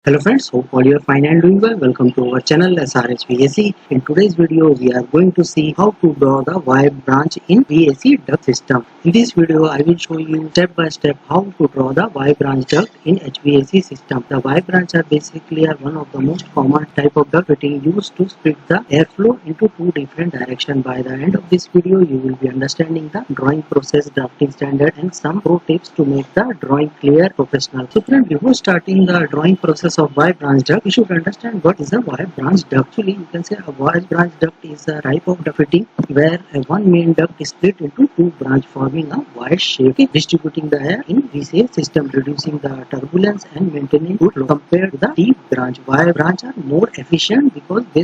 Hello friends, hope all you are fine and doing well. Welcome to our channel HVAC. In today's video, we are going to see how to draw the Y branch in HVAC duct system. In this video, I will show you step by step how to draw the Y branch duct in HVAC system. The Y branch are basically one of the most common type of duct fitting used to split the airflow into two different directions. By the end of this video, you will be understanding the drawing process, drafting standard and some pro tips to make the drawing clear, professional. So friends, before starting the drawing process of Y branch duct, we should understand what is a Y branch duct. Actually, you can say a Y branch duct is a type of duct fitting where one main duct is split into two branches forming a Y shape, distributing the air in VCA system, reducing the turbulence and maintaining good flow. Compared to the T branch, Y branch are more efficient because the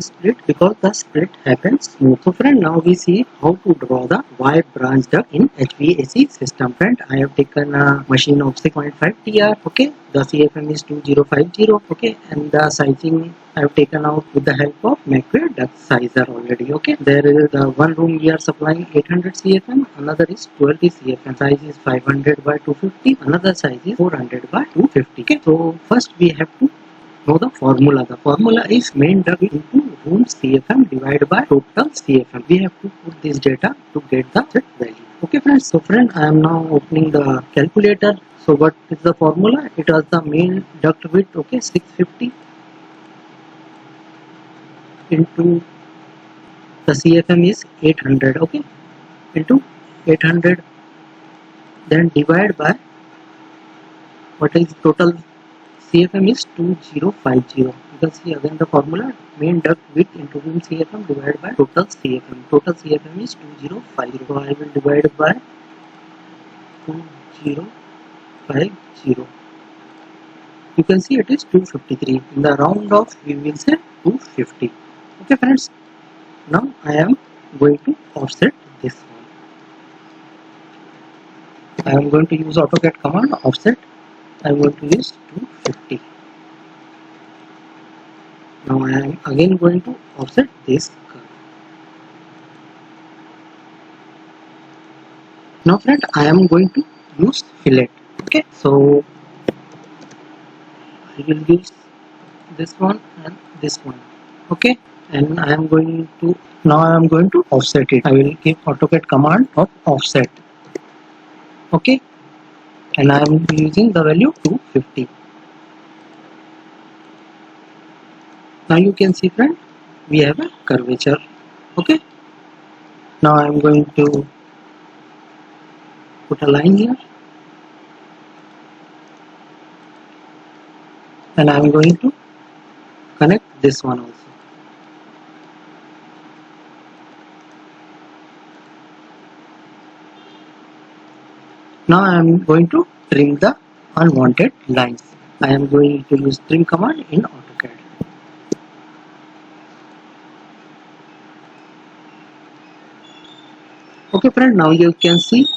split happens smooth. So friend, now we see how to draw the Y branch duct in HVAC system. Friend, I have taken a machine of 6.5 TR. Okay, the CFM is 2050. Okay, and the sizing I have taken out with the help of McQuaid duct sizer already. Okay, there is the one room we are supplying 800 CFM, another is 12 CFM. Size is 500 by 250, another size is 400 by 250. Okay, so first we have to know the formula. The formula is main duct into room CFM divided by total CFM. We have to put this data to get the set value. Okay friends, so friend, I am now opening the calculator. So what is the formula? It was the main duct width, okay, 650 into the CFM is 800, okay, into 800, then divide by what is total CFM is 2050. You can see again the formula, main duct width into room CFM divided by total CFM. Total CFM is 2050. So I will divide by 2050. You can see it is 253. In the round off, we will say 250. Okay friends, now I am going to offset this one. I am going to use AutoCAD command offset. I am going to use 250. Now I am again going to offset this curve. Now friend, I am going to use fillet. Okay, so I will use this one and this one. Okay, and I am going to offset it. I will give AutoCAD command of offset. Okay, and I am using the value 250. Now you can see friend, we have a curvature. Okay, now I am going to put a line here and I am going to connect this one also. Now I am going to trim the unwanted lines. I am going to use trim command in AutoCAD. Okay friend, now you can see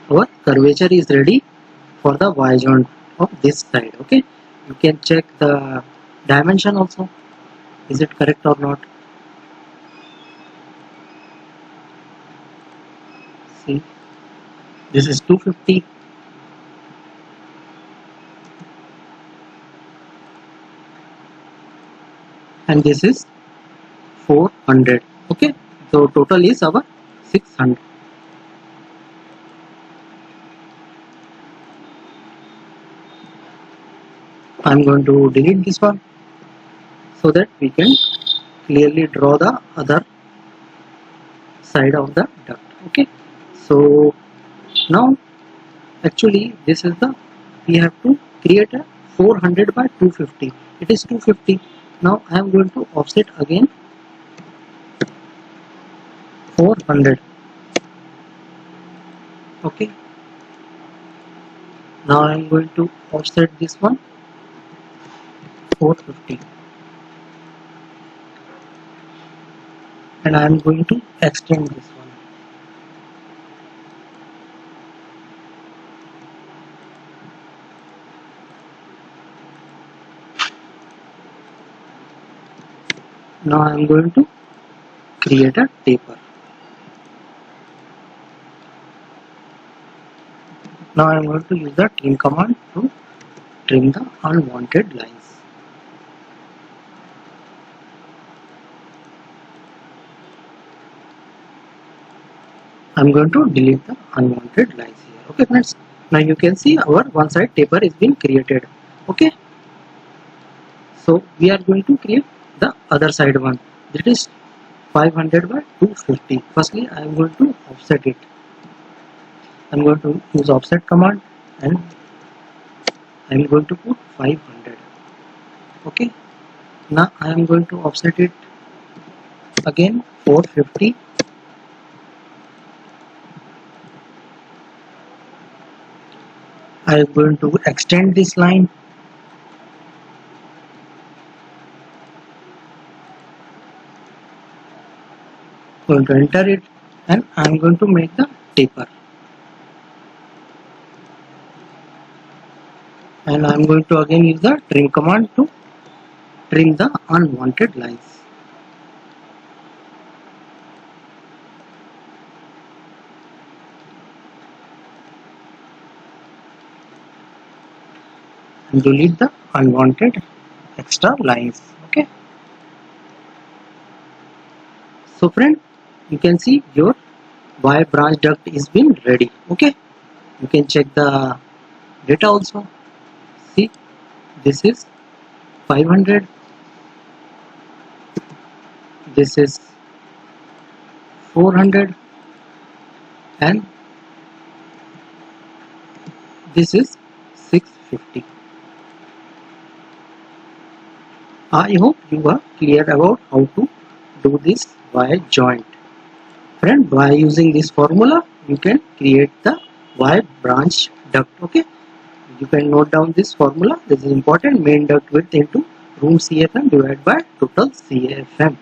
our curvature is ready for the Y joint of this side. Okay, you can check the dimension also. Is it correct or not? See, this is 250. And this is 400. Okay, so total is our 600. I am going to delete this one so that we can clearly draw the other side of the duct. Okay, so now actually this is the, we have to create a 400 by 250. It is 250. Now I am going to offset again 400. Okay, now I am going to offset this one 450 and I am going to extend this one. Now I am going to create a taper. Now I am going to use the trim command to trim the unwanted lines. I'm going to delete the unwanted lines here. Okay friends, now you can see our one side taper is being created. Okay, so we are going to create the other side one, that is 500 by 250. Firstly I am going to offset it. I'm going to use offset command and I'm going to put 500. Okay, now I am going to offset it again 450. I am going to extend this line. Going to enter it and I am going to make the taper. And I am going to again use the trim command to trim the unwanted lines. And delete the unwanted extra lines. Okay. So friend, you can see your Y branch duct is been ready. Okay. You can check the data also. See, this is 500. This is 400 and this is 650. I hope you are clear about how to do this Y joint. Friend, by using this formula you can create the Y branch duct. Okay, you can note down this formula. This is important. Main duct width into room CFM divided by total CFM.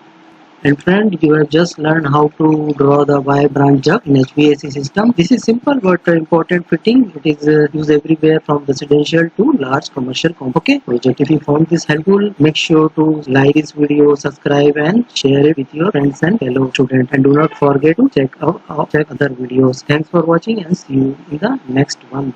And friend, you have just learned how to draw the Y branch duct in HVAC system. This is simple but important fitting. It is used everywhere from residential to large commercial okay project. If you found this helpful, make sure to like this video, subscribe and share it with your friends and fellow students. And do not forget to check other videos. Thanks for watching and see you in the next one.